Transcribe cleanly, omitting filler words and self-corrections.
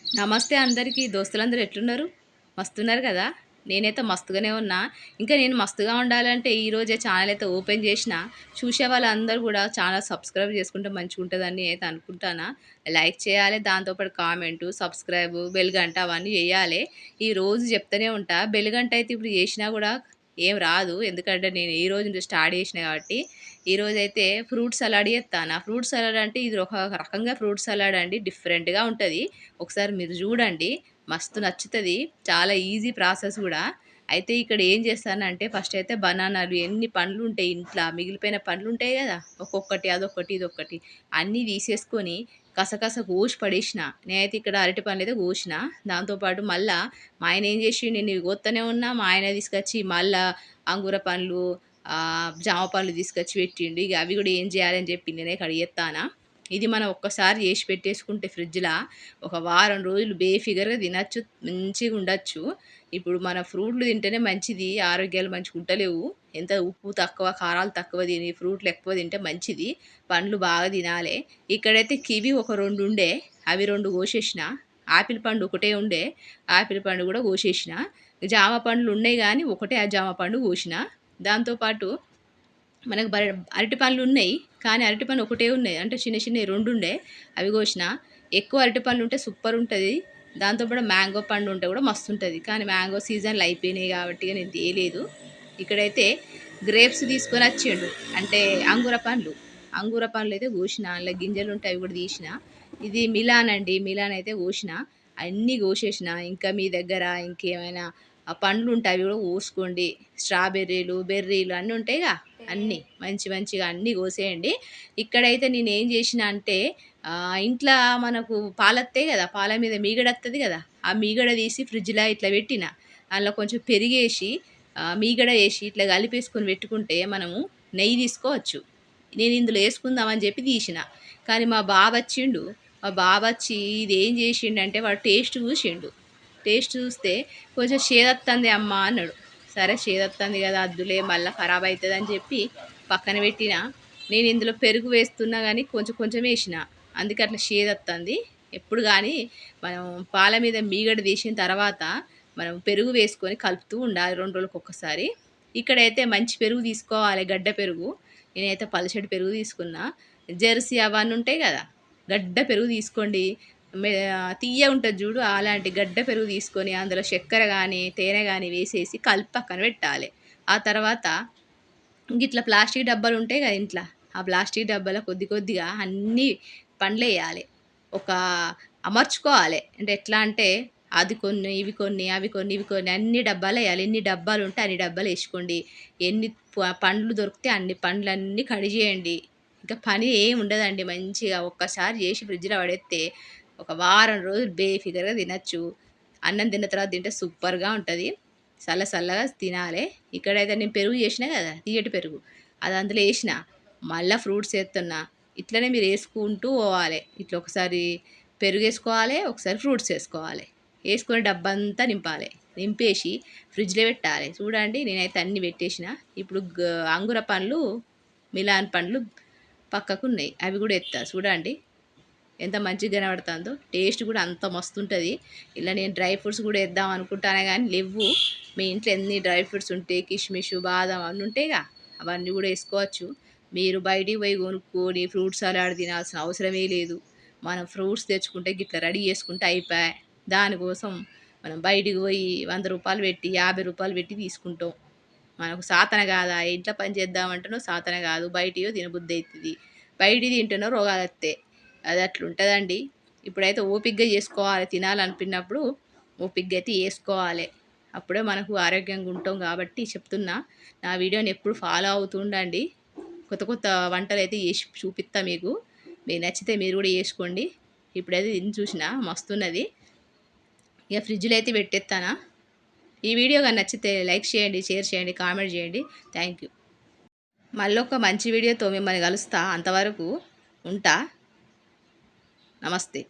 నమస్తే అందరికీ దోస్తులందరూ ఎట్లున్నారు? మస్తున్నారు కదా! నేనైతే మస్తుగానే ఉన్నా. ఇంకా నేను మస్తుగా ఉండాలంటే ఈరోజే ఛానల్ అయితే ఓపెన్ చేసిన. చూసే వాళ్ళందరూ కూడా ఛానల్ సబ్స్క్రైబ్ చేసుకుంటే మంచిగుంటదని అయితే అనుకుంటానా. లైక్ చేయాలి, దాంతో పాటు కామెంటు, సబ్స్క్రైబ్, బెల్ గంట అవన్నీ చేయాలి. ఈ రోజు చెప్తూనే ఉంటా. బెల్ గంట అయితే ఇప్పుడు చేసినా కూడా ఏం రాదు. ఎందుకంటే నేను ఈ రోజు నుంచి స్టార్ట్ చేసిన కాబట్టి. ఈరోజైతే ఫ్రూట్ సలాడ్ చేత్తాన. ఫ్రూట్ సలాడ్ అంటే ఇది ఒక రకంగా ఫ్రూట్ సలాడ్ అండి. డిఫరెంట్‌గా ఉంటది. ఒకసారి మీరు చూడండి. మస్తు నచ్చుతది. చాలా ఈజీ ప్రాసెస్ గూడా. అయితే ఇక్కడ ఏం చేస్తానంటే ఫస్ట్ అయితే బనానాలు ఎన్ని పండ్లుంటాయి ఇంట్ల మిగిలిపోయిన పండ్లుంటాయి గదా! ఒక్కొక్కటి అదొక్కటి, ఇదొక్కటి అన్నీ తీసేసుకొని కసకస కోసి పడేసిన. నేనైతే ఇక్కడ అరటి పండ్లయితే కోసిన. దాంతో పాటు మళ్ళా మా ఆయన ఏం చేసిండు నేను ఇవి కోత్తనే ఉన్నా. మా ఆయన తీసుకొచ్చి మళ్ళా అంగూర పండ్లు, జామ పండ్లు తీసుకొచ్చి పెట్టిండు. ఇగ అవి గూడా ఏం చేయాలని చెప్పి నేనే కడిగేత్తానా. ఇది మనం ఒక్కసారి చేసి పెట్టేసుకుంటే ఫ్రిడ్జ్‌ల ఒక వారం రోజులు బేఫిగర్‌గా తినచ్చు. మంచిగుండొచ్చు. ఇప్పుడు మన ఫ్రూట్లు తింటేనే మంచిది. ఆరోగ్యాలు మంచిగుంటలేవు. ఎంత ఉప్పు తక్కువ, కారాలు తక్కువ తిని ఫ్రూట్లు ఎక్కువ తింటే మంచిది. పండ్లు బాగా తినాలే. ఇక్కడైతే కివి ఒక 2 ఉండే. అవి 2 కోసేసిన. ఆపిల్ పండు ఒకటే ఉండే. ఆపిల్ పండు కూడా కోసేసిన. జామ పండ్లు ఉన్నాయి గానీ ఒకటే ఆ జామ పండు కోసిన. దాంతో పాటు మనకు అరటి పండ్లున్నయి. కానీ అరటి పండు ఒకటే ఉన్నాయి. అంటే చిన్న చిన్నయి 2 ఉండే. అవి కోసిన. ఎక్కువ అరటి పండ్లుంటే సూపరుంటది. దాంతో పాటు మ్యాంగో పండు ఉంటే కూడా మస్తుంటది. కానీ మ్యాంగో సీజన్‌లు అయిపోయినాయి కాబట్టి ఇగ నేను తేలేదు. ఇక్కడైతే గ్రేప్స్ తీసుకొనొచ్చిండు. అంటే అంగూర పండ్లు. అంగూర పండ్లయితే కోసిన. అందులో గింజలుంటే అవి కూడా తీసిన. ఇది మిలాన్ అండి. మిలాన్ అయితే కోసిన. అన్నీ కోసేసిన. ఇంకా మీ దగ్గర ఇంకేమైనా పండ్లుంటే అవి కూడా కోసుకోండి. స్ట్రాబెర్రీలు, బెర్రీలు అన్నీ ఉంటాయిగా అన్నీ. మంచి మంచిగా అన్నీ కోసేయండి. ఇక్కడైతే నేనేం చేషినా అంటే ఇంట్ల మనకు పాలొత్తయి గదా! పాల మీద మీగడొత్తది గదా! ఆ మీగడ తీసి ఫ్రిడ్జ్‌ల ఇట్లా పెట్టిన. అందులో కొంచెం పెరుగేసి మీగడ ఏసి ఇట్లా కలిపేసుకొని పెట్టుకుంటే మనము నెయ్యి తీసుకోవచ్చు. నేను ఇందులో యేసుకుందామని చెప్పి తీసిన. కానీ మా బాబొచ్చిండు. మా బాబొచ్చి ఇదేం చేషిండంటే వాడు టేస్ట్ చూషిండు. టేస్ట్ చూస్తే కొంచెం చేదత్తంది అమ్మా అన్నాడు. సరే చేదత్తంది కదా అద్దులే మళ్ళా ఖరాబ్ అయితదని చెప్పి పక్కన పెట్టిన. నేను ఇందులో పెరుగు వేస్తున్నా గానీ కొంచెం కొంచెం వేసిన. అందుకే అట్లా చేదత్తంది. ఎప్పుడు గానీ మనం పాల మీద మీగడ తీసిన తర్వాత మనం పెరుగు వేసుకొని కలుపుతూ ఉండాలి 2 రోజులకొక్కసారి. ఇక్కడైతే మంచి పెరుగు తీసుకోవాలి గడ్డ పెరుగు. నేనైతే పలచటి పెరుగు తీసుకున్నా. జెర్సీ అవన్నీ ఉంటాయి గదా! గడ్డ పెరుగు తీసుకోండి. తియ్యగుంటది జూడు అలాంటి గడ్డ పెరుగు తీసుకొని అందులో చక్కెర గానీ, తేనె గానీ వేసేసి కలిపి పక్కన పెట్టాలె. ఆ తర్వాత గిట్ల ప్లాస్టిక్ డబ్బాలుంటాయి గదా ఇంట్ల. ఆ ప్లాస్టిక్ డబ్బాలో కొద్ది కొద్దిగా అన్నీ పండ్లెయ్యాలె. ఒక అమర్చుకోవాలె. అంటే ఎట్లా అంటే అది కొన్ని, ఇవి కొన్ని, అవి కొన్ని, ఇవి కొన్ని అన్ని డబ్బాలెయ్యాలి. ఎన్ని డబ్బాలుంటే అన్ని డబ్బాలేసుకోండి. ఎన్ని పండ్లు దొరికితే అన్ని పండ్లన్నీ కడిజేయండి. ఇంక పని ఏముండదండి. మంచిగా ఒక్కసారి జేసి ఫ్రిడ్జ్‌లో పడేత్తే ఒక వారం రోజులు బేఫిగర్‌గా తినచ్చు. అన్నం తిన్న తర్వాత తింటే సూపర్‌గా ఉంటది. సల్ల సల్లగా తినాలే. ఇక్కడైతే నేను పెరుగు చేసినా గదా! తియ్యటి పెరుగు. అది అందులో ఏసిన. మళ్ళా ఫ్రూట్స్ ఏస్తున్నా. ఇట్లనే మీరు ఏసుకుంటూ పోవాలే. ఇట్లా ఒకసారి పెరుగేసుకోవాలే, ఒకసారి ఫ్రూట్స్ ఏసుకోవాలే. ఏసుకొని డబ్బంతా నింపాలే. నింపేసి ఫ్రిడ్జ్‌లో పెట్టాలే. చూడండి నేనైతే అన్నీ పెట్టేసిన. ఇప్పుడు అంగుర పండ్లు, మిలాన్ పండ్లు పక్కకున్నాయి. అవి గూడా ఎత్తా చూడండి. ఎంత మంచిగా కనబడుతుందో. టేస్ట్ కూడా అంత మస్తుంటది. ఇలా నేను డ్రై ఫ్రూట్స్ కూడా ఏద్దాం అనుకుంటాను గానీ లెవ్వు. మీ ఇంట్లో ఎన్ని డ్రై ఫ్రూట్స్ ఉంటే కిష్మిషు, బాదం అవన్నీ ఉంటాయిగా అవన్నీ కూడా ఏసుకోవచ్చు. మీరు బయటికి పోయి కొనుక్కొని ఫ్రూట్ సలాడ్ తినాల్సిన అవసరమే లేదు. మనం ఫ్రూట్స్ తెచ్చుకుంటే గిట్లా రెడీ చేసుకుంటే అయిపాయే. దానికోసం మనం బయటికి పోయి రూ. 100 పెట్టి, రూ. 50 పెట్టి తీసుకుంటాం. మనకు సాతన కాదా? ఇంట్లో పని చేద్దామంటేనో సాతన కాదు. బయటియో తినబుద్దయితది. బయటియి తింటేనో రోగాలొత్తాయి. అది అట్లుంటదండి. ఇప్పుడైతే ఓపికగా చేసుకోవాలి. తినాలనిపినప్పుడు ఓపికగా అయితే చేసుకోవాలే. అప్పుడే మనకు ఆరోగ్యంగా ఉంటాం కాబట్టి చెప్తున్నా. నా వీడియోని ఎప్పుడు ఫాలో అవుతూ ఉండండి. కొత్త కొత్త వంటలైతే చేసి చూపిత్తా మీకు. మీకు నచ్చితే మీరు కూడా చేసుకోండి. ఇప్పుడైతే తిని చూసిన మస్తున్నది. ఇక ఫ్రిడ్జ్‌లో అయితే పెట్టేత్తానా. ఈ వీడియో గాని నచ్చితే లైక్ చేయండి, షేర్ చేయండి, కామెంట్ చేయండి. Thank you. మళ్ళొక మంచి వీడియోతో మిమ్మల్ని కలుస్తా. అంతవరకు ఉంటా. నమస్తే.